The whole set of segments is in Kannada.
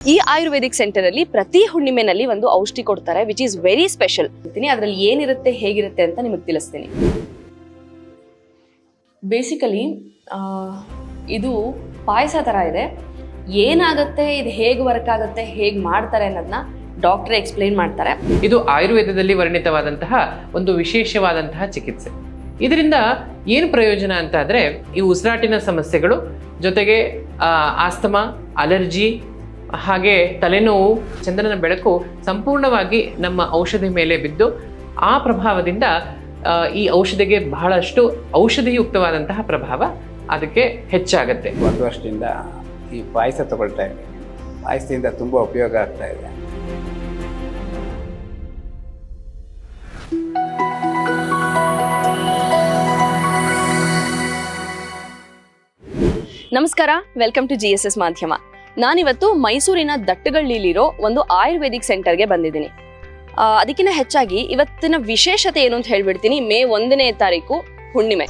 ಈ ಆಯುರ್ವೇದಿಕ್ ಸೆಂಟರ್ ಅಲ್ಲಿ ಪ್ರತಿ ಹುಣ್ಣಿಮೆನಲ್ಲಿ ಒಂದು ಔಷಧಿ ಕೊಡ್ತಾರೆ ವಿಚ್ ಇಸ್ ವೆರಿ ಸ್ಪೆಷಲ್. ಅದರಲ್ಲಿ ಏನಿರುತ್ತೆ ಹೇಗಿರುತ್ತೆ ಅಂತ ನಿಮಗೆ ತಿಳಿಸ್ತೀನಿ. ಬೇಸಿಕಲಿ ಇದು ಪಾಯಸ ತರ ಇದೆ. ಏನಾಗುತ್ತೆ, ಇದು ಹೇಗೆ ವರ್ಕ್ ಆಗುತ್ತೆ, ಹೇಗೆ ಮಾಡ್ತಾರೆ ಅನ್ನೋದನ್ನ ಡಾಕ್ಟರ್ ಎಕ್ಸ್ಪ್ಲೈನ್ ಮಾಡ್ತಾರೆ. ಇದು ಆಯುರ್ವೇದದಲ್ಲಿ ವರ್ಣಿತವಾದಂತಹ ಒಂದು ವಿಶೇಷವಾದಂತಹ ಚಿಕಿತ್ಸೆ. ಇದರಿಂದ ಏನು ಪ್ರಯೋಜನ ಅಂತ ಆದರೆ ಈ ಉಸಿರಾಟಿನ ಸಮಸ್ಯೆಗಳು ಜೊತೆಗೆ ಆಸ್ತಮಾ, ಅಲರ್ಜಿ ಹಾಗೆ ತಲೆನೋವು, ಚಂದ್ರನ ಬೆಳಕು ಸಂಪೂರ್ಣವಾಗಿ ನಮ್ಮ ಔಷಧಿ ಮೇಲೆ ಬಿದ್ದು ಆ ಪ್ರಭಾವದಿಂದ ಈ ಔಷಧಿಗೆ ಬಹಳಷ್ಟು ಔಷಧಿಯುಕ್ತವಾದಂತಹ ಪ್ರಭಾವ ಅದಕ್ಕೆ ಹೆಚ್ಚಾಗುತ್ತೆ. 1 ವರ್ಷದಿಂದ ಈ ಪಾಯಸ ತಗೊಳ್ತಾ ಇದ್ದೀನಿ. ಪಾಯಸದಿಂದ ತುಂಬ ಉಪಯೋಗ ಆಗ್ತಾ ಇದೆ. ನಮಸ್ಕಾರ, ವೆಲ್ಕಮ್ ಟು GSS ಮಾಧ್ಯಮ. ನಾನಿವತ್ತು ಮೈಸೂರಿನ ದಟ್ಟಗಳ್ಳಿಲಿರೋ ಒಂದು ಆಯುರ್ವೇದಿಕ್ ಸೆಂಟರ್ಗೆ ಬಂದಿದ್ದೀನಿ. ಅದಕ್ಕಿಂತ ಹೆಚ್ಚಾಗಿ ಇವತ್ತಿನ ವಿಶೇಷತೆ ಏನು ಅಂತ ಹೇಳ್ಬಿಡ್ತೀನಿ. ಮೇ 1ನೇ ತಾರೀಕು ಹುಣ್ಣಿಮೆ.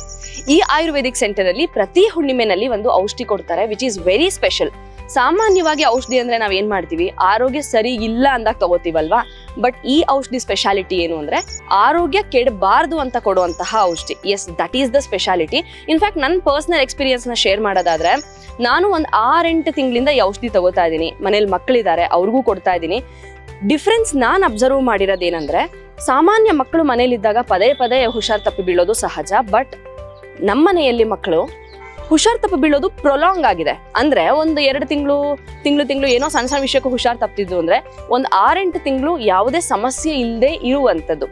ಈ ಆಯುರ್ವೇದಿಕ್ ಸೆಂಟರ್ ಅಲ್ಲಿ ಪ್ರತಿ ಹುಣ್ಣಿಮೆನಲ್ಲಿ ಒಂದು ಔಷಧಿ ಕೊಡ್ತಾರೆ ವಿಚ್ ಇಸ್ ವೆರಿ ಸ್ಪೆಷಲ್. ಸಾಮಾನ್ಯವಾಗಿ ಔಷಧಿ ಅಂದ್ರೆ ನಾವ್ ಏನ್ ಮಾಡ್ತೀವಿ, ಆರೋಗ್ಯ ಸರಿ ಇಲ್ಲ ಅಂದಾಗ ತಗೋತೀವಲ್ವಾ. ಬಟ್ ಈ ಔಷಧಿ ಸ್ಪೆಷಾಲಿಟಿ ಏನು ಅಂದ್ರೆ ಆರೋಗ್ಯ ಕೆಡಬಾರ್ದು ಅಂತ ಕೊಡುವಂತಹ ಔಷಧಿ. Yes, that is the speciality. In fact ನನ್ನ ಪರ್ಸನಲ್ ಎಕ್ಸ್ಪೀರಿಯನ್ಸ್ ನ ಶೇರ್ ಮಾಡೋದಾದ್ರೆ, ನಾನು ಒಂದು 6-8 ತಿಂಗಳಿಂದ ಈ ಔಷಧಿ ತಗೋತಾ ಇದ್ದೀನಿ. ಮನೇಲಿ ಮಕ್ಕಳಿದ್ದಾರೆ, ಅವ್ರಿಗೂ ಕೊಡ್ತಾ ಇದ್ದೀನಿ. ಡಿಫ್ರೆನ್ಸ್ ನಾನು ಅಬ್ಸರ್ವ್ ಮಾಡಿರೋದೇನಂದ್ರೆ, ಸಾಮಾನ್ಯ ಮಕ್ಕಳು ಮನೇಲಿದ್ದಾಗ ಪದೇ ಪದೇ ಹುಷಾರ್ ತಪ್ಪಿ ಬೀಳೋದು ಸಹಜ. ಬಟ್ ನಮ್ಮ ಮನೆಯಲ್ಲಿ ಮಕ್ಕಳು ಹುಷಾರ್ ತಪ್ಪು ಬೀಳೋದು ಪ್ರೊಲಾಂಗ್ ಆಗಿದೆ. ಅಂದ್ರೆ ಒಂದು 2 ತಿಂಗಳು ಏನೋ ಸಣ್ಣ ಸಣ್ಣ ವಿಷಯಕ್ಕೂ ಹುಷಾರ್ ತಪ್ಪಿದ್ದು ಅಂದ್ರೆ ಒಂದು 6-8 ತಿಂಗಳು ಯಾವುದೇ ಸಮಸ್ಯೆ ಇಲ್ಲದೆ ಇರುವಂಥದ್ದು.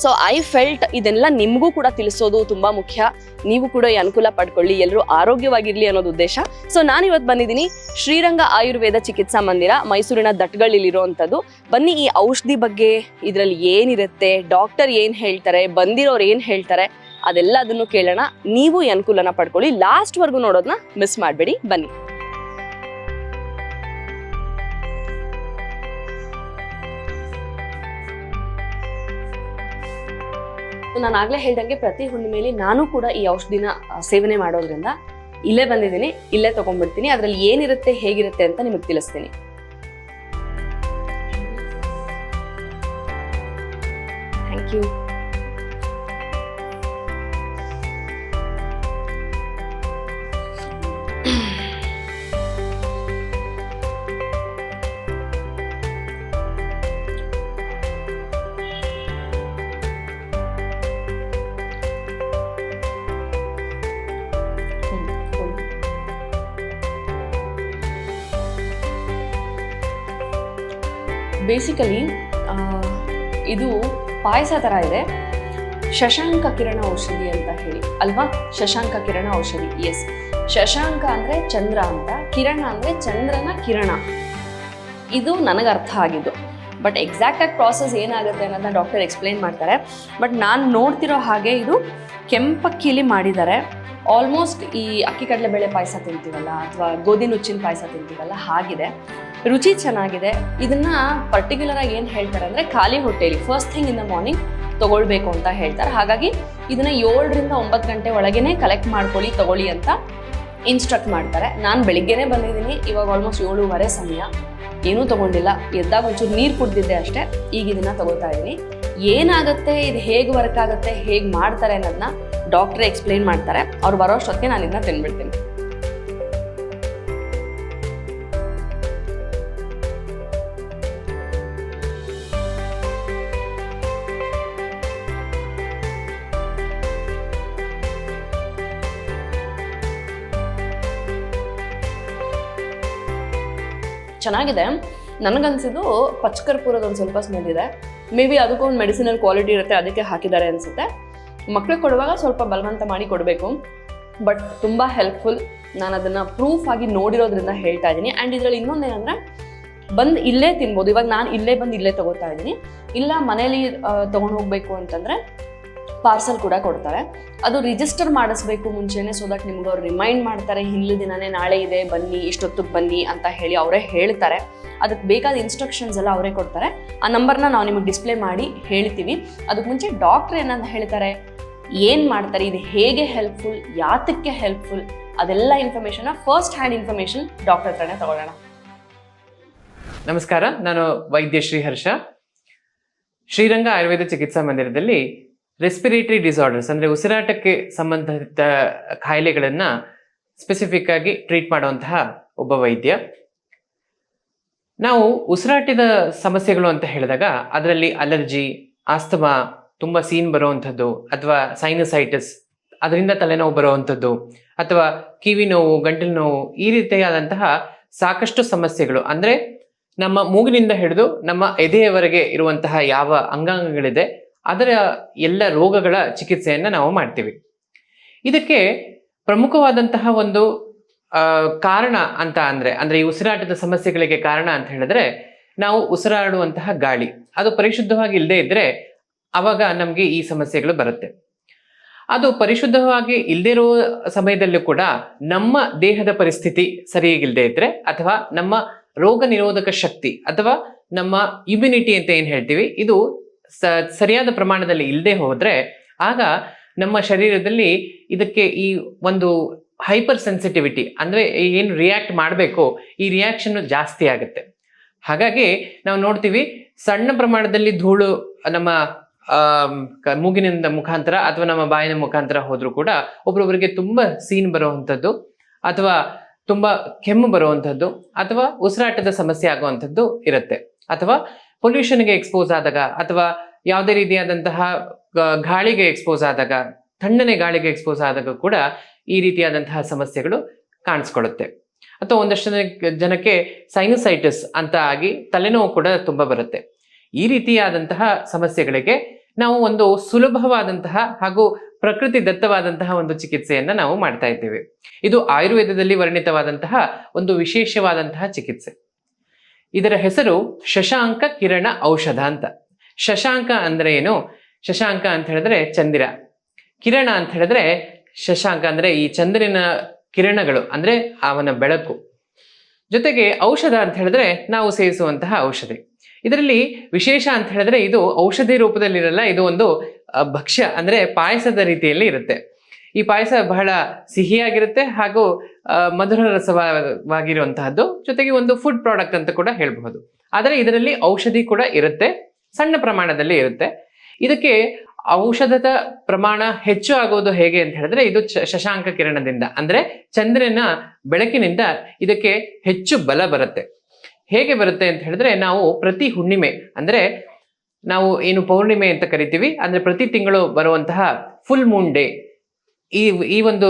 ಸೊ ಐ ಫೆಲ್ಟ್ ಇದೆಲ್ಲ ನಿಮಗೂ ಕೂಡ ತಿಳಿಸೋದು ತುಂಬಾ ಮುಖ್ಯ. ನೀವು ಕೂಡ ಈ ಅನುಕೂಲ ಪಡ್ಕೊಳ್ಳಿ, ಎಲ್ಲರೂ ಆರೋಗ್ಯವಾಗಿರ್ಲಿ ಅನ್ನೋದು ಉದ್ದೇಶ. ಸೊ ನಾನಿವತ್ತು ಬಂದಿದ್ದೀನಿ ಶ್ರೀರಂಗ ಆಯುರ್ವೇದ ಚಿಕಿತ್ಸಾ ಮಂದಿರ, ಮೈಸೂರಿನ ದಟ್ಟಗಳ್ಳಿಲಿರುವಂಥದ್ದು. ಬನ್ನಿ ಈ ಔಷಧಿ ಬಗ್ಗೆ, ಇದರಲ್ಲಿ ಏನಿರುತ್ತೆ, ಡಾಕ್ಟರ್ ಏನ್ ಹೇಳ್ತಾರೆ, ಬಂದಿರೋರು ಏನ್ ಹೇಳ್ತಾರೆ, ಅದೆಲ್ಲದನ್ನು ಕೇಳೋಣ. ನೀವು ಈ ಅನುಕೂಲನ ಪಡ್ಕೊಳ್ಳಿ. ಲಾಸ್ಟ್ ವರ್ಗು ನೋಡೋದನ್ನ ಮಿಸ್ ಮಾಡಬೇಡಿ. ಬನ್ನಿ. ನಾನು ಆಗ್ಲೇ ಹೇಳ್ದಂಗೆ ಪ್ರತಿ ಹುಣ್ಣಿಮೆಯಲ್ಲಿ ನಾನು ಕೂಡ ಈ ಔಷಧಿನ ಸೇವನೆ ಮಾಡೋದ್ರಿಂದ ಇಲ್ಲೇ ಬಂದಿದ್ದೀನಿ, ಇಲ್ಲೇ ತಗೊಂಡ್ಬಿಡ್ತೀನಿ. ಅದರಲ್ಲಿ ಏನಿರುತ್ತೆ ಹೇಗಿರುತ್ತೆ ಅಂತ ನಿಮಗೆ ತಿಳಿಸ್ತೀನಿ. Thank you. ಬೇಸಿಕಲಿ ಇದು ಪಾಯಸ ಥರ ಇದೆ. ಶಶಾಂಕ ಕಿರಣ ಔಷಧಿ ಅಂತ ಹೇಳಿ ಅಲ್ವಾ? ಶಶಾಂಕ ಕಿರಣ ಔಷಧಿ. ಎಸ್, ಶಶಾಂಕ ಅಂದರೆ ಚಂದ್ರ ಅಂತ, ಕಿರಣ ಅಂದರೆ ಚಂದ್ರನ ಕಿರಣ. ಇದು ನನಗೆ ಅರ್ಥ ಆಗಿದ್ದು. ಬಟ್ ಎಕ್ಸಾಕ್ಟಾಗಿ ಪ್ರಾಸೆಸ್ ಏನಾಗುತ್ತೆ ಅನ್ನೋದನ್ನ ಡಾಕ್ಟರ್ ಎಕ್ಸ್ಪ್ಲೈನ್ ಮಾಡ್ತಾರೆ. ಬಟ್ ನಾನು ನೋಡ್ತಿರೋ ಹಾಗೆ ಇದು ಕೆಂಪಕ್ಕಿಲಿ ಮಾಡಿದ್ದಾರೆ. ಆಲ್ಮೋಸ್ಟ್ ಈ ಅಕ್ಕಿ ಕಡಲೆಬೇಳೆ ಪಾಯಸ ತಿಂತೀವಲ್ಲ, ಅಥವಾ ಗೋಧಿ ನುಚ್ಚಿನ ಪಾಯಸ ತಿಂತೀವಲ್ಲ, ಹಾಗಿದೆ. ರುಚಿ ಚೆನ್ನಾಗಿದೆ. ಇದನ್ನ ಪರ್ಟಿಕ್ಯುಲರ್ ಆಗಿ ಏನು ಹೇಳ್ತಾರೆ ಅಂದರೆ, ಖಾಲಿ ಹೊಟ್ಟೆಲಿ first thing in the morning ತಗೊಳ್ಬೇಕು ಅಂತ ಹೇಳ್ತಾರೆ. ಹಾಗಾಗಿ ಇದನ್ನ 7ರಿಂದ 9 ಗಂಟೆ ಒಳಗೇನೆ ಕಲೆಕ್ಟ್ ಮಾಡ್ಕೊಳ್ಳಿ, ತಗೊಳ್ಳಿ ಅಂತ ಇನ್ಸ್ಟ್ರಕ್ಟ್ ಮಾಡ್ತಾರೆ. ನಾನು ಬೆಳಿಗ್ಗೆನೇ ಬಂದಿದ್ದೀನಿ, ಇವಾಗ ಆಲ್ಮೋಸ್ಟ್ 7:30 ಸಮಯ. ಏನೂ ತಗೊಂಡಿಲ್ಲ, ಎದ್ದಾಗ ಒಂಚೂರು ನೀರು ಕುಡ್ದಿದ್ದೆ ಅಷ್ಟೇ. ಈಗ ಇದನ್ನ ತಗೋತಾ ಇದ್ದೀನಿ. ಏನಾಗುತ್ತೆ, ಇದು ಹೇಗೆ ವರ್ಕ್ ಆಗುತ್ತೆ, ಹೇಗೆ ಮಾಡ್ತಾರೆ ಅನ್ನೋದನ್ನ ಡಾಕ್ಟ್ರೇ ಎಕ್ಸ್ಪ್ಲೈನ್ ಮಾಡ್ತಾರೆ. ಅವ್ರು ಬರೋ ಅಷ್ಟೊತ್ತಿಗೆ ನಾನು ಇದನ್ನ ತಿನ್ಬಿಡ್ತೀನಿ. ಚೆನ್ನಾಗಿದೆ. ನನಗನ್ಸಿದ್ದು ಪಚ್ಕರ್ಪೂರದ ಒಂದು ಸ್ವಲ್ಪ ಸ್ಮೆಲ್ ಇದೆ. ಮೇ ಬಿ ಅದಕ್ಕೂ ಒಂದು ಮೆಡಿಸಿನಲ್ ಕ್ವಾಲಿಟಿ ಇರುತ್ತೆ, ಅದಕ್ಕೆ ಹಾಕಿದ್ದಾರೆ ಅನಿಸುತ್ತೆ. ಮಕ್ಳಿಗೆ ಕೊಡುವಾಗ ಸ್ವಲ್ಪ ಬಲವಂತ ಮಾಡಿ ಕೊಡಬೇಕು. ಬಟ್ ತುಂಬ ಹೆಲ್ಪ್ಫುಲ್. ನಾನು ಅದನ್ನು ಪ್ರೂಫ್ ಆಗಿ ನೋಡಿರೋದ್ರಿಂದ ಹೇಳ್ತಾ ಇದ್ದೀನಿ. ಆ್ಯಂಡ್ ಇದರಲ್ಲಿ ಇನ್ನೊಂದೇನೆಂದರೆ, ಬಂದು ಇಲ್ಲೇ ತಿನ್ಬೋದು. ಇವಾಗ ನಾನು ಇಲ್ಲೇ ಬಂದು ಇಲ್ಲೇ ತೊಗೋತಾ ಇದ್ದೀನಿ. ಇಲ್ಲ ಮನೇಲಿ ತೊಗೊಂಡು ಹೋಗಬೇಕು ಅಂತಂದರೆ ಪಾರ್ಸಲ್ ಕೂಡ ಕೊಡ್ತಾರೆ. ಅದು ರಿಜಿಸ್ಟರ್ ಮಾಡಿಸ್ಬೇಕು ಮುಂಚೆನೇ, ಸೊ ದಟ್ ನಿಮ್ಗೆ ಅವ್ರು ರಿಮೈಂಡ್ ಮಾಡ್ತಾರೆ, ಹಿಂದಿನ ದಿನನೇ ನಾಳೆ ಇದೆ ಬನ್ನಿ, ಇಷ್ಟೊತ್ತಿಗೆ ಬನ್ನಿ ಅಂತ ಹೇಳಿ ಅವರೇ ಹೇಳ್ತಾರೆ. ಅದಕ್ಕೆ ಬೇಕಾದ ಇನ್ಸ್ಟ್ರಕ್ಷನ್ಸ್ ಎಲ್ಲ ಅವರೇ ಕೊಡ್ತಾರೆ. ಆ ನಂಬರ್ನ ನಾವು ನಿಮಗೆ ಡಿಸ್ಪ್ಲೇ ಮಾಡಿ ಹೇಳ್ತೀವಿ. ಅದಕ್ಕೆ ಮುಂಚೆ ಡಾಕ್ಟ್ರ್ ಏನಂತ ಹೇಳ್ತಾರೆ, ಏನು ಮಾಡ್ತಾರೆ, ಇದು ಹೇಗೆ ಹೆಲ್ಪ್ಫುಲ್, ಯಾತಕ್ಕೆ ಹೆಲ್ಪ್ಫುಲ್, ಅದೆಲ್ಲ ಇನ್ಫಾರ್ಮೇಷನ್ನ ಫಸ್ಟ್ ಹ್ಯಾಂಡ್ ಇನ್ಫಾರ್ಮೇಷನ್ ಡಾಕ್ಟರ್ ಹತ್ರನೇ ತಗೊಳ್ಳೋಣ. ನಮಸ್ಕಾರ, ನಾನು ವೈದ್ಯ ಶ್ರೀಹರ್ಷ. ಶ್ರೀರಂಗ ಆಯುರ್ವೇದ ಚಿಕಿತ್ಸಾ ಮಂದಿರದಲ್ಲಿ ರೆಸ್ಪಿರೇಟರಿ ಡಿಸಾರ್ಡರ್ಸ್ ಅಂದರೆ ಉಸಿರಾಟಕ್ಕೆ ಸಂಬಂಧಿತ ಕಾಯಿಲೆಗಳನ್ನು ಸ್ಪೆಸಿಫಿಕ್ ಆಗಿ ಟ್ರೀಟ್ ಮಾಡುವಂತಹ ಒಬ್ಬ ವೈದ್ಯ. ನಾವು ಉಸಿರಾಟದ ಸಮಸ್ಯೆಗಳು ಅಂತ ಹೇಳಿದಾಗ ಅದರಲ್ಲಿ ಅಲರ್ಜಿ, ಆಸ್ತಮಾ, ತುಂಬ ಸೀನ್ ಬರುವಂಥದ್ದು, ಅಥವಾ ಸೈನಸೈಟಿಸ್ ಅದರಿಂದ ತಲೆನೋವು ಬರುವಂಥದ್ದು, ಅಥವಾ ಕಿವಿ ನೋವು, ಗಂಟಲು ನೋವು, ಈ ರೀತಿಯಾದಂತಹ ಸಾಕಷ್ಟು ಸಮಸ್ಯೆಗಳು, ಅಂದರೆ ನಮ್ಮ ಮೂಗಿನಿಂದ ಹಿಡಿದು ನಮ್ಮ ಎದೆಯವರೆಗೆ ಇರುವಂತಹ ಯಾವ ಅಂಗಾಂಗಗಳಿದೆ ಅದರ ಎಲ್ಲ ರೋಗಗಳ ಚಿಕಿತ್ಸೆಯನ್ನು ನಾವು ಮಾಡ್ತೀವಿ. ಇದಕ್ಕೆ ಪ್ರಮುಖವಾದಂತಹ ಒಂದು ಕಾರಣ ಅಂತ ಅಂದರೆ ಈ ಉಸಿರಾಟದ ಸಮಸ್ಯೆಗಳಿಗೆ ಕಾರಣ ಅಂತ ಹೇಳಿದ್ರೆ, ನಾವು ಉಸಿರಾಡುವಂತಹ ಗಾಳಿ ಅದು ಪರಿಶುದ್ಧವಾಗಿ ಇಲ್ಲದೆ ಇದ್ದರೆ ಆವಾಗ ನಮಗೆ ಈ ಸಮಸ್ಯೆಗಳು ಬರುತ್ತೆ. ಅದು ಪರಿಶುದ್ಧವಾಗಿ ಇಲ್ಲದೇ ಇರುವ ಸಮಯದಲ್ಲೂ ಕೂಡ ನಮ್ಮ ದೇಹದ ಪರಿಸ್ಥಿತಿ ಸರಿಯಾಗಿಲ್ಲದೆ ಇದ್ದರೆ, ಅಥವಾ ನಮ್ಮ ರೋಗ ನಿರೋಧಕ ಶಕ್ತಿ ಅಥವಾ ನಮ್ಮ ಇಮ್ಯುನಿಟಿ ಅಂತ ಏನು ಹೇಳ್ತೀವಿ, ಇದು ಸರಿಯಾದ ಪ್ರಮಾಣದಲ್ಲಿ ಇಲ್ಲದೆ ಹೋದರೆ ಆಗ ನಮ್ಮ ಶರೀರದಲ್ಲಿ ಇದಕ್ಕೆ ಈ ಒಂದು ಹೈಪರ್ ಸೆನ್ಸಿಟಿವಿಟಿ ಅಂದರೆ ಏನು ರಿಯಾಕ್ಟ್ ಮಾಡಬೇಕು ಈ ರಿಯಾಕ್ಷನ್ ಜಾಸ್ತಿ ಆಗುತ್ತೆ. ಹಾಗಾಗಿ ನಾವು ನೋಡ್ತೀವಿ, ಸಣ್ಣ ಪ್ರಮಾಣದಲ್ಲಿ ಧೂಳು ನಮ್ಮ ಮೂಗಿನಿಂದ ಮುಖಾಂತರ ಅಥವಾ ನಮ್ಮ ಬಾಯಿನ ಮುಖಾಂತರ ಹೋದ್ರೂ ಕೂಡ ಒಬ್ರೊಬ್ಬರಿಗೆ ತುಂಬಾ ಸೀನ್ ಬರುವಂಥದ್ದು, ಅಥವಾ ತುಂಬಾ ಕೆಮ್ಮು ಬರುವಂಥದ್ದು, ಅಥವಾ ಉಸಿರಾಟದ ಸಮಸ್ಯೆ ಆಗುವಂಥದ್ದು ಇರುತ್ತೆ. ಅಥವಾ ಪೊಲ್ಯೂಷನ್ಗೆ ಎಕ್ಸ್ಪೋಸ್ ಆದಾಗ, ಅಥವಾ ಯಾವುದೇ ರೀತಿಯಾದಂತಹ ಗಾಳಿಗೆ ಎಕ್ಸ್ಪೋಸ್ ಆದಾಗ, ತಣ್ಣನೆ ಗಾಳಿಗೆ ಎಕ್ಸ್ಪೋಸ್ ಆದಾಗ ಕೂಡ ಈ ರೀತಿಯಾದಂತಹ ಸಮಸ್ಯೆಗಳು ಕಾಣಿಸ್ಕೊಳ್ಳುತ್ತೆ. ಅಥವಾ ಒಂದಷ್ಟು ಜನಕ್ಕೆ ಸೈನಸೈಟಿಸ್ ಅಂತ ಆಗಿ ತಲೆನೋವು ಕೂಡ ತುಂಬ ಬರುತ್ತೆ. ಈ ರೀತಿಯಾದಂತಹ ಸಮಸ್ಯೆಗಳಿಗೆ ನಾವು ಒಂದು ಸುಲಭವಾದಂತಹ ಹಾಗೂ ಪ್ರಕೃತಿ ದತ್ತವಾದಂತಹ ಒಂದು ಚಿಕಿತ್ಸೆಯನ್ನು ನಾವು ಮಾಡ್ತಾ ಇದ್ದೇವೆ. ಇದು ಆಯುರ್ವೇದದಲ್ಲಿ ವರ್ಣಿತವಾದಂತಹ ಒಂದು ವಿಶೇಷವಾದಂತಹ ಚಿಕಿತ್ಸೆ. ಇದರ ಹೆಸರು ಶಶಾಂಕ ಕಿರಣ ಔಷಧ ಅಂತ. ಶಶಾಂಕ ಅಂದ್ರೆ ಏನು? ಶಶಾಂಕ ಅಂತ ಹೇಳಿದ್ರೆ ಚಂದಿರ, ಕಿರಣ ಅಂತ ಹೇಳಿದ್ರೆ ಶಶಾಂಕ ಅಂದ್ರೆ ಈ ಚಂದ್ರನ ಕಿರಣಗಳು, ಅಂದ್ರೆ ಅವನ ಬೆಳಕು. ಜೊತೆಗೆ ಔಷಧ ಅಂತ ಹೇಳಿದ್ರೆ ನಾವು ಸೇವಿಸುವಂತಹ ಔಷಧಿ. ಇದರಲ್ಲಿ ವಿಶೇಷ ಅಂತ ಹೇಳಿದ್ರೆ ಇದು ಔಷಧಿ ರೂಪದಲ್ಲಿರಲ್ಲ, ಇದು ಒಂದು ಭಕ್ಷ್ಯ ಅಂದ್ರೆ ಪಾಯಸದ ರೀತಿಯಲ್ಲಿ ಇರುತ್ತೆ. ಈ ಪಾಯಸ ಬಹಳ ಸಿಹಿಯಾಗಿರುತ್ತೆ ಹಾಗೂ ಮಧುರ ರಸವಾಗಿರುವಂತಹದ್ದು, ಜೊತೆಗೆ ಒಂದು ಫುಡ್ ಪ್ರಾಡಕ್ಟ್ ಅಂತ ಕೂಡ ಹೇಳಬಹುದು. ಆದರೆ ಇದರಲ್ಲಿ ಔಷಧಿ ಕೂಡ ಇರುತ್ತೆ, ಸಣ್ಣ ಪ್ರಮಾಣದಲ್ಲಿ ಇರುತ್ತೆ. ಇದಕ್ಕೆ ಔಷಧದ ಪ್ರಮಾಣ ಹೆಚ್ಚು ಆಗೋದು ಹೇಗೆ ಅಂತ ಹೇಳಿದ್ರೆ, ಇದು ಶಶಾಂಕ ಕಿರಣದಿಂದ ಅಂದ್ರೆ ಚಂದ್ರನ ಬೆಳಕಿನಿಂದ ಇದಕ್ಕೆ ಹೆಚ್ಚು ಬಲ ಬರುತ್ತೆ. ಹೇಗೆ ಬರುತ್ತೆ ಅಂತ ಹೇಳಿದ್ರೆ, ನಾವು ಪ್ರತಿ ಹುಣ್ಣಿಮೆ ಅಂದ್ರೆ ನಾವು ಏನು ಪೌರ್ಣಿಮೆ ಅಂತ ಕರಿತೀವಿ, ಅಂದ್ರೆ ಪ್ರತಿ ತಿಂಗಳು ಬರುವಂತಹ ಫುಲ್ ಮೂನ್ ಡೇ, ಈ ಒಂದು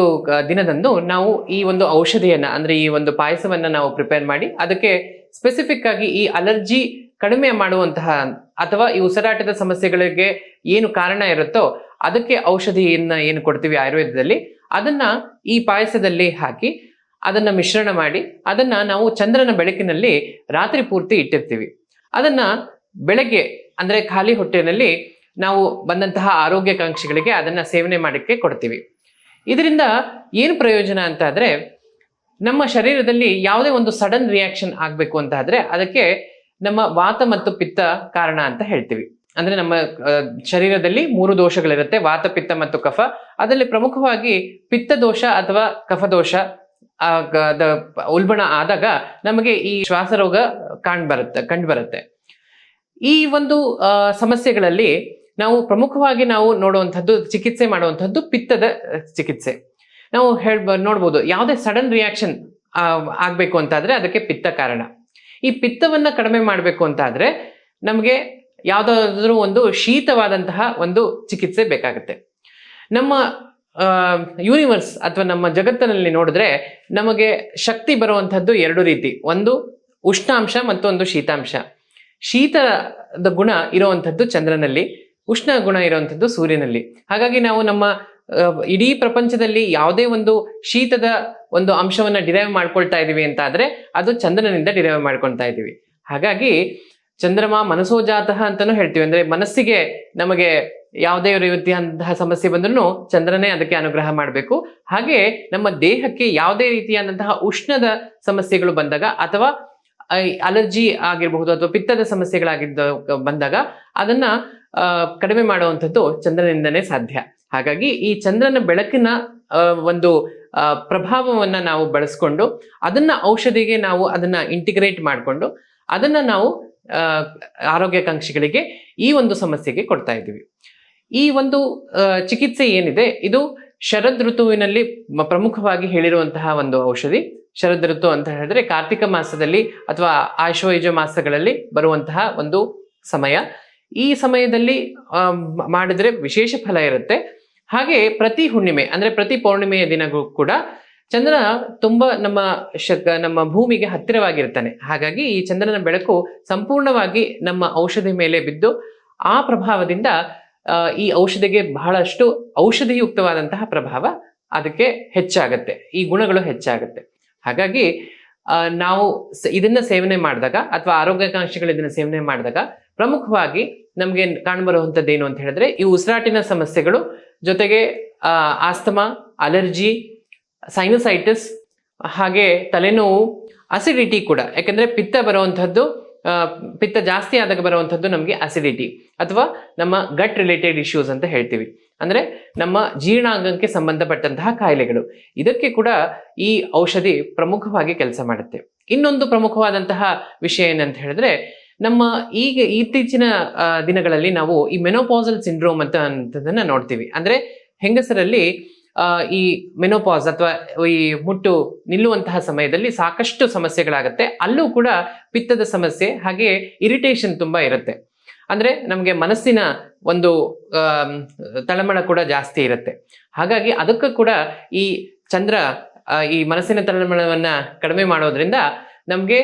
ದಿನದಂದು ನಾವು ಈ ಒಂದು ಔಷಧಿಯನ್ನ ಅಂದ್ರೆ ಈ ಒಂದು ಪಾಯಸವನ್ನ ನಾವು ಪ್ರಿಪೇರ್ ಮಾಡಿ ಅದಕ್ಕೆ ಸ್ಪೆಸಿಫಿಕ್ ಆಗಿ ಈ ಅಲರ್ಜಿ ಕಡಿಮೆ ಮಾಡುವಂತಹ ಅಥವಾ ಈ ಉಸಿರಾಟದ ಸಮಸ್ಯೆಗಳಿಗೆ ಏನು ಕಾರಣ ಇರುತ್ತೋ ಅದಕ್ಕೆ ಔಷಧಿಯನ್ನ ಏನು ಕೊಡ್ತೀವಿ ಆಯುರ್ವೇದದಲ್ಲಿ, ಅದನ್ನ ಈ ಪಾಯಸದಲ್ಲಿ ಹಾಕಿ ಅದನ್ನ ಮಿಶ್ರಣ ಮಾಡಿ ಅದನ್ನ ನಾವು ಚಂದ್ರನ ಬೆಳಕಿನಲ್ಲಿ ರಾತ್ರಿ ಪೂರ್ತಿ ಇಟ್ಟಿರ್ತೀವಿ. ಅದನ್ನ ಬೆಳಗ್ಗೆ ಅಂದ್ರೆ ಖಾಲಿ ಹೊಟ್ಟೆನಲ್ಲಿ ನಾವು ಬಂದಂತಹ ಆರೋಗ್ಯಕಾಂಕ್ಷಿಗಳಿಗೆ ಅದನ್ನ ಸೇವನೆ ಮಾಡಕ್ಕೆ ಕೊಡ್ತೀವಿ. ಇದರಿಂದ ಏನು ಪ್ರಯೋಜನ ಅಂತ ಆದ್ರೆ, ನಮ್ಮ ಶರೀರದಲ್ಲಿ ಯಾವುದೇ ಒಂದು ಸಡನ್ ರಿಯಾಕ್ಷನ್ ಆಗ್ಬೇಕು ಅಂತ ಆದ್ರೆ ಅದಕ್ಕೆ ನಮ್ಮ ವಾತ ಮತ್ತು ಪಿತ್ತ ಕಾರಣ ಅಂತ ಹೇಳ್ತೀವಿ. ಅಂದ್ರೆ ನಮ್ಮ ಶರೀರದಲ್ಲಿ 3 ದೋಷಗಳಿರುತ್ತೆ, ವಾತ, ಪಿತ್ತ ಮತ್ತು ಕಫ. ಅದರಲ್ಲಿ ಪ್ರಮುಖವಾಗಿ ಪಿತ್ತ ದೋಷ ಅಥವಾ ಕಫ ದೋಷ ಉಲ್ಬಣ ಆದಾಗ ನಮಗೆ ಈ ಶ್ವಾಸರೋಗ ಕಂಡು ಬರುತ್ತೆ. ಈ ಒಂದು ಸಮಸ್ಯೆಗಳಲ್ಲಿ ನಾವು ಪ್ರಮುಖವಾಗಿ ನಾವು ನೋಡುವಂಥದ್ದು, ಚಿಕಿತ್ಸೆ ಮಾಡುವಂಥದ್ದು ಪಿತ್ತದ ಚಿಕಿತ್ಸೆ. ನಾವು ನೋಡ್ಬೋದು, ಯಾವುದೇ ಸಡನ್ ರಿಯಾಕ್ಷನ್ ಆಗ್ಬೇಕು ಅಂತಾದ್ರೆ ಅದಕ್ಕೆ ಪಿತ್ತ ಕಾರಣ. ಈ ಪಿತ್ತವನ್ನ ಕಡಿಮೆ ಮಾಡಬೇಕು ಅಂತಾದ್ರೆ ನಮಗೆ ಯಾವುದಾದ್ರೂ ಒಂದು ಶೀತವಾದಂತಹ ಒಂದು ಚಿಕಿತ್ಸೆ ಬೇಕಾಗುತ್ತೆ. ನಮ್ಮ ಯೂನಿವರ್ಸ್ ಅಥವಾ ನಮ್ಮ ಜಗತ್ತಿನಲ್ಲಿ ನೋಡಿದ್ರೆ ನಮಗೆ ಶಕ್ತಿ ಬರುವಂಥದ್ದು 2 ರೀತಿ, ಒಂದು ಉಷ್ಣಾಂಶ ಮತ್ತೊಂದು ಶೀತಾಂಶ. ಶೀತದ ಗುಣ ಇರುವಂಥದ್ದು ಚಂದ್ರನಲ್ಲಿ, ಉಷ್ಣ ಗುಣ ಇರುವಂಥದ್ದು ಸೂರ್ಯನಲ್ಲಿ. ಹಾಗಾಗಿ ನಾವು ನಮ್ಮ ಇಡೀ ಪ್ರಪಂಚದಲ್ಲಿ ಯಾವುದೇ ಒಂದು ಶೀತದ ಒಂದು ಅಂಶವನ್ನ ಡಿರೈವ್ ಮಾಡ್ಕೊಳ್ತಾ ಇದೀವಿ ಅಂತ ಆದ್ರೆ ಅದು ಚಂದ್ರನಿಂದ ಡಿರೈವ್ ಮಾಡ್ಕೊಳ್ತಾ ಇದೀವಿ. ಹಾಗಾಗಿ ಚಂದ್ರಮ ಮನಸೋಜಾತಃ ಅಂತಾನೂ ಹೇಳ್ತೀವಿ. ಅಂದ್ರೆ ಮನಸ್ಸಿಗೆ ನಮಗೆ ಯಾವುದೇ ರೀತಿಯಾದಂತಹ ಸಮಸ್ಯೆ ಬಂದ್ರೂ ಚಂದ್ರನೇ ಅದಕ್ಕೆ ಅನುಗ್ರಹ ಮಾಡಬೇಕು. ಹಾಗೆ ನಮ್ಮ ದೇಹಕ್ಕೆ ಯಾವುದೇ ರೀತಿಯಾದಂತಹ ಉಷ್ಣದ ಸಮಸ್ಯೆಗಳು ಬಂದಾಗ ಅಥವಾ ಅಲರ್ಜಿ ಆಗಿರಬಹುದು ಅಥವಾ ಪಿತ್ತದ ಬಂದಾಗ ಅದನ್ನ ಕಡಿಮೆ ಮಾಡುವಂಥದ್ದು ಚಂದ್ರನಿಂದನೇ ಸಾಧ್ಯ. ಹಾಗಾಗಿ ಈ ಚಂದ್ರನ ಬೆಳಕಿನ ಒಂದು ಪ್ರಭಾವವನ್ನ ನಾವು ಬಳಸ್ಕೊಂಡು ಅದನ್ನ ಔಷಧಿಗೆ ನಾವು ಅದನ್ನ ಇಂಟಿಗ್ರೇಟ್ ಮಾಡಿಕೊಂಡು ಅದನ್ನ ನಾವು ಆರೋಗ್ಯಾಕಾಂಕ್ಷಿಗಳಿಗೆ ಈ ಒಂದು ಸಮಸ್ಯೆಗೆ ಕೊಡ್ತಾ ಇದ್ದೀವಿ. ಈ ಒಂದು ಚಿಕಿತ್ಸೆ ಏನಿದೆ ಇದು ಶರದ್ ಋತುವಿನಲ್ಲಿ ಪ್ರಮುಖವಾಗಿ ಹೇಳಿರುವಂತಹ ಒಂದು ಔಷಧಿ. ಶರದ್ ಋತು ಅಂತ ಹೇಳಿದ್ರೆ ಕಾರ್ತಿಕ ಮಾಸದಲ್ಲಿ ಅಥವಾ ಆಶ್ವಯುಜ ಮಾಸಗಳಲ್ಲಿ ಬರುವಂತಹ ಒಂದು ಸಮಯ. ಈ ಸಮಯದಲ್ಲಿ ಮಾಡಿದ್ರೆ ವಿಶೇಷ ಫಲ ಇರುತ್ತೆ. ಹಾಗೆ ಪ್ರತಿ ಹುಣ್ಣಿಮೆ ಅಂದ್ರೆ ಪ್ರತಿ ಪೌರ್ಣಿಮೆಯ ದಿನವೂ ಕೂಡ ಚಂದ್ರ ತುಂಬಾ ನಮ್ಮ ಭೂಮಿಗೆ ಹತ್ತಿರವಾಗಿರ್ತಾನೆ. ಹಾಗಾಗಿ ಈ ಚಂದ್ರನ ಬೆಳಕು ಸಂಪೂರ್ಣವಾಗಿ ನಮ್ಮ ಔಷಧಿ ಮೇಲೆ ಬಿದ್ದು ಆ ಪ್ರಭಾವದಿಂದ ಈ ಔಷಧಿಗೆ ಬಹಳಷ್ಟು ಔಷಧಿಯುಕ್ತವಾದಂತಹ ಪ್ರಭಾವ ಅದಕ್ಕೆ ಹೆಚ್ಚಾಗತ್ತೆ, ಈ ಗುಣಗಳು ಹೆಚ್ಚಾಗತ್ತೆ. ಹಾಗಾಗಿ ನಾವು ಇದನ್ನ ಸೇವನೆ ಮಾಡಿದಾಗ ಅಥವಾ ಆರೋಗ್ಯಾಕಾಂಕ್ಷಿಗಳು ಇದನ್ನ ಸೇವನೆ ಮಾಡಿದಾಗ ಪ್ರಮುಖವಾಗಿ ನಮ್ಗೆ ಕಾಣ್ಬರುವಂಥದ್ದು ಏನು ಅಂತ ಹೇಳಿದ್ರೆ ಈ ಉಸಿರಾಟಿನ ಸಮಸ್ಯೆಗಳು, ಜೊತೆಗೆ ಆಸ್ತಮಾ, ಅಲರ್ಜಿ, ಸೈನಸೈಟಿಸ್, ಹಾಗೆ ತಲೆನೋವು, ಅಸಿಡಿಟಿ ಕೂಡ. ಯಾಕಂದ್ರೆ ಪಿತ್ತ ಬರುವಂಥದ್ದು, ಪಿತ್ತ ಜಾಸ್ತಿ ಆದಾಗ ಬರುವಂಥದ್ದು ನಮಗೆ ಅಸಿಡಿಟಿ ಅಥವಾ ನಮ್ಮ ಗಟ್ ರಿಲೇಟೆಡ್ ಇಶ್ಯೂಸ್ ಅಂತ ಹೇಳ್ತೀವಿ. ಅಂದ್ರೆ ನಮ್ಮ ಜೀರ್ಣಾಂಗಕ್ಕೆ ಸಂಬಂಧಪಟ್ಟಂತಹ ಕಾಯಿಲೆಗಳು. ಇದಕ್ಕೆ ಕೂಡ ಈ ಔಷಧಿ ಪ್ರಮುಖವಾಗಿ ಕೆಲಸ ಮಾಡುತ್ತೆ. ಇನ್ನೊಂದು ಪ್ರಮುಖವಾದಂತಹ ವಿಷಯ ಏನಂತ ಹೇಳಿದ್ರೆ ನಮ್ಮ ಇತ್ತೀಚಿನ ದಿನಗಳಲ್ಲಿ ನಾವು ಈ ಮೆನೋಪಾಸಲ್ ಸಿಂಡ್ರೋಮ್ ಅಂತದನ್ನ ನೋಡ್ತೀವಿ. ಅಂದ್ರೆ ಹೆಂಗಸರಲ್ಲಿ ಈ ಮೆನೋಪಾಸ್ ಅಥವಾ ಈ ಮುಟ್ಟು ನಿಲ್ಲುವಂತಹ ಸಮಯದಲ್ಲಿ ಸಾಕಷ್ಟು ಸಮಸ್ಯೆಗಳಾಗತ್ತೆ. ಅಲ್ಲೂ ಕೂಡ ಪಿತ್ತದ ಸಮಸ್ಯೆ, ಹಾಗೆ ಇರಿಟೇಷನ್ ತುಂಬಾ ಇರುತ್ತೆ. ಅಂದ್ರೆ ನಮ್ಗೆ ಮನಸ್ಸಿನ ಒಂದು ತಳಮಳ ಕೂಡ ಜಾಸ್ತಿ ಇರುತ್ತೆ. ಹಾಗಾಗಿ ಅದಕ್ಕೂ ಕೂಡ ಈ ಚಂದ್ರ ಈ ಮನಸ್ಸಿನ ತಳಮಳವನ್ನ ಕಡಿಮೆ ಮಾಡೋದ್ರಿಂದ ನಮ್ಗೆ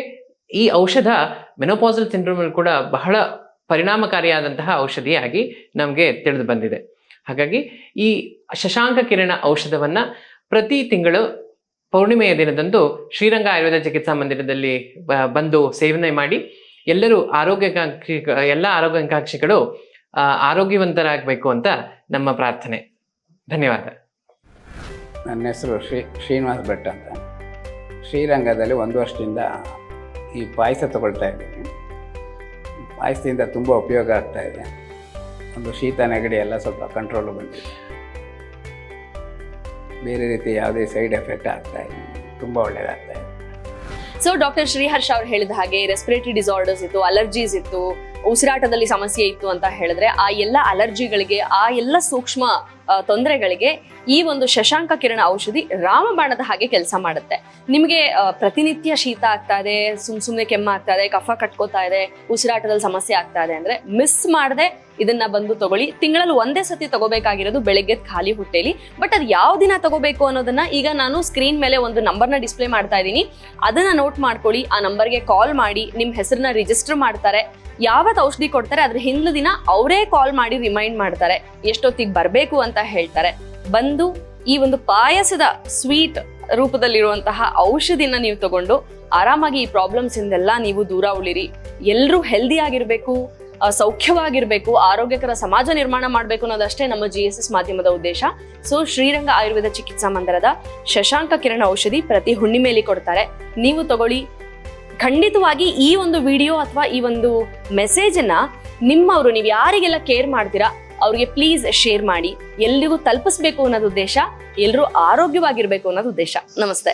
ಈ ಔಷಧ ಮೆನೋಪಾಸಲ್ ಸಿಂಡ್ರೋಮ್ ಅಲ್ಲಿ ಕೂಡ ಬಹಳ ಪರಿಣಾಮಕಾರಿಯಾದಂತಹ ಔಷಧಿಯಾಗಿ ನಮ್ಗೆ ತಿಳಿದು ಬಂದಿದೆ. ಹಾಗಾಗಿ ಈ ಶಶಾಂಕ ಕಿರಣ ಔಷಧವನ್ನ ಪ್ರತಿ ತಿಂಗಳು ಪೌರ್ಣಿಮೆಯ ದಿನದಂದು ಶ್ರೀರಂಗ ಆಯುರ್ವೇದ ಚಿಕಿತ್ಸಾ ಮಂದಿರದಲ್ಲಿ ಬಂದು ಸೇವನೆ ಮಾಡಿ ಎಲ್ಲ ಆರೋಗ್ಯಾಕಾಂಕ್ಷಿಗಳು ಆರೋಗ್ಯವಂತರಾಗಬೇಕು ಅಂತ ನಮ್ಮ ಪ್ರಾರ್ಥನೆ. ಧನ್ಯವಾದ. ನನ್ನ ಹೆಸರು ಶ್ರೀನಿವಾಸ್ ಭಟ್ ಅಂತ. ಶ್ರೀರಂಗದಲ್ಲಿ 1 ವರ್ಷದಿಂದ ಈ ಪಾಯಸ ತಗೊಳ್ತಾ ಇದ್ದೀನಿ. ಪಾಯಸದಿಂದ ತುಂಬ ಉಪಯೋಗ ಆಗ್ತಾ ಇದೆ. ಒಂದು ಶೀತ ನೆಗಡಿ ಎಲ್ಲ ಸ್ವಲ್ಪ ಕಂಟ್ರೋಲು ಬಂದಿದೆ. ಬೇರೆ ರೀತಿ ಯಾವುದೇ ಸೈಡ್ ಎಫೆಕ್ಟ್ ಆಗ್ತಾ ಇದೆ, ತುಂಬ ಒಳ್ಳೆಯದಾಗ್ತಾ ಇದೆ. ಸೊ ಡಾಕ್ಟರ್ ಶ್ರೀಹರ್ಷ ಅವ್ರು ಹೇಳಿದ ಹಾಗೆ ರೆಸ್ಪಿರೇಟರಿ ಡಿಸಾರ್ಡರ್ಸ್ ಇತ್ತು, ಅಲರ್ಜೀಸ್ ಇತ್ತು, ಉಸಿರಾಟದಲ್ಲಿ ಸಮಸ್ಯೆ ಇತ್ತು ಅಂತ ಹೇಳಿದ್ರೆ ಆ ಎಲ್ಲ ಅಲರ್ಜಿಗಳಿಗೆ, ಆ ಎಲ್ಲ ಸೂಕ್ಷ್ಮ ತೊಂದರೆಗಳಿಗೆ ಈ ಒಂದು ಶಶಾಂಕ ಕಿರಣ ಔಷಧಿ ರಾಮಬಾಣದ ಹಾಗೆ ಕೆಲಸ ಮಾಡುತ್ತೆ. ನಿಮಗೆ ಪ್ರತಿನಿತ್ಯ ಶೀತ ಆಗ್ತಾ ಇದೆ, ಸುಮ್ಮನೆ ಕೆಮ್ಮ ಆಗ್ತಾ ಇದೆ, ಕಫ ಕಟ್ಕೋತಾ ಇದೆ, ಉಸಿರಾಟದಲ್ಲಿ ಸಮಸ್ಯೆ ಆಗ್ತಾ ಇದೆ ಅಂದ್ರೆ ಮಿಸ್ ಮಾಡದೆ ಇದನ್ನ ಬಂದು ತಗೊಳ್ಳಿ. ತಿಂಗಳಲ್ಲಿ 1 ಸತಿ ತಗೋಬೇಕಾಗಿರೋದು ಬೆಳಗ್ಗೆ ಖಾಲಿ ಹೊಟ್ಟೆಲಿ. ಬಟ್ ಅದು ಯಾವ ದಿನ ತಗೋಬೇಕು ಅನ್ನೋದನ್ನ ಈಗ ನಾನು ಸ್ಕ್ರೀನ್ ಮೇಲೆ ಒಂದು ನಂಬರ್ನ ಡಿಸ್ಪ್ಲೇ ಮಾಡ್ತಾ ಇದ್ದೀನಿ. ಅದನ್ನ ನೋಟ್ ಮಾಡ್ಕೊಳ್ಳಿ. ಆ ನಂಬರ್ಗೆ ಕಾಲ್ ಮಾಡಿ ನಿಮ್ಮ ಹೆಸರನ್ನ ರಿಜಿಸ್ಟರ್ ಮಾಡ್ತಾರೆ. ಯಾವತ್ತು ಔಷಧಿ ಕೊಡ್ತಾರೆ ಅದ್ರ ಹಿಂದಿನ ದಿನ ಅವರೇ ಕಾಲ್ ಮಾಡಿ ರಿಮೈಂಡ್ ಮಾಡ್ತಾರೆ, ಎಷ್ಟೊತ್ತಿಗೆ ಬರಬೇಕು ಅಂತ ಹೇಳ್ತಾರೆ. ಬಂದು ಈ ಒಂದು ಪಾಯಸದ ಸ್ವೀಟ್ ರೂಪದಲ್ಲಿರುವಂತಹ ಔಷಧಿನ ನೀವು ತಗೊಂಡು ಆರಾಮಾಗಿ ಈ ಪ್ರಾಬ್ಲಮ್ಸ್ ಇಂದೆಲ್ಲ ನೀವು ದೂರ ಉಳಿರಿ. ಎಲ್ಲರೂ ಹೆಲ್ದಿ ಆಗಿರ್ಬೇಕು, ಸೌಖ್ಯವಾಗಿರ್ಬೇಕು, ಆರೋಗ್ಯಕರ ಸಮಾಜ ನಿರ್ಮಾಣ ಮಾಡಬೇಕು ಅನ್ನೋದಷ್ಟೇ ನಮ್ಮ GSS ಮಾಧ್ಯಮದ ಉದ್ದೇಶ. ಸೊ ಶ್ರೀರಂಗ ಆಯುರ್ವೇದ ಚಿಕಿತ್ಸಾ ಮಂದಿರದ ಶಶಾಂಕ ಕಿರಣ ಔಷಧಿ ಪ್ರತಿ ಹುಣ್ಣಿಮೆಯಲ್ಲಿ ಕೊಡ್ತಾರೆ, ನೀವು ತಗೊಳ್ಳಿ. ಖಂಡಿತವಾಗಿ ಈ ಒಂದು ವಿಡಿಯೋ ಅಥವಾ ಈ ಒಂದು ಮೆಸೇಜನ್ನ ನಿಮ್ಮವರು, ನೀವು ಯಾರಿಗೆಲ್ಲ ಕೇರ್ ಮಾಡ್ತೀರಾ ಅವ್ರಿಗೆ ಪ್ಲೀಸ್ ಶೇರ್ ಮಾಡಿ. ಎಲ್ರಿಗೂ ತಲುಪಿಸ್ಬೇಕು ಅನ್ನೋದು ಉದ್ದೇಶ, ಎಲ್ಲರೂ ಆರೋಗ್ಯವಾಗಿರ್ಬೇಕು ಅನ್ನೋದು ಉದ್ದೇಶ. ನಮಸ್ತೆ.